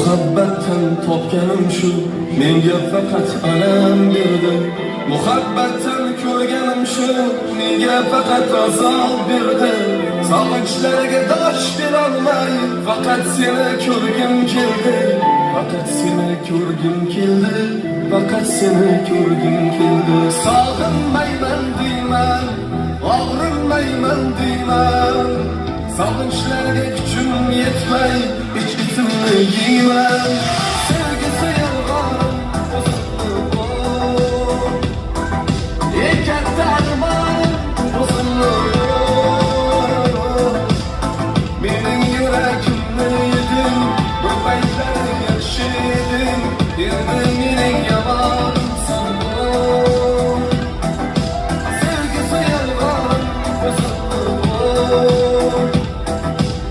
Muhabbatdan topganim shu, menga faqat alam berdi. Muhabbatdan ko'rganim shu, menga faqat azob berdi. Sog'inchlarga dosh berolmay, faqat seni ko'rgim keldi. Faqat seni ko'rgim keldi. Faqat seni ko'rgim keldi. Sog'inmayman deyman, og'rinmayman deyman. Sog'inchlarga kuchim yetmay, ich-ichimni yeyman.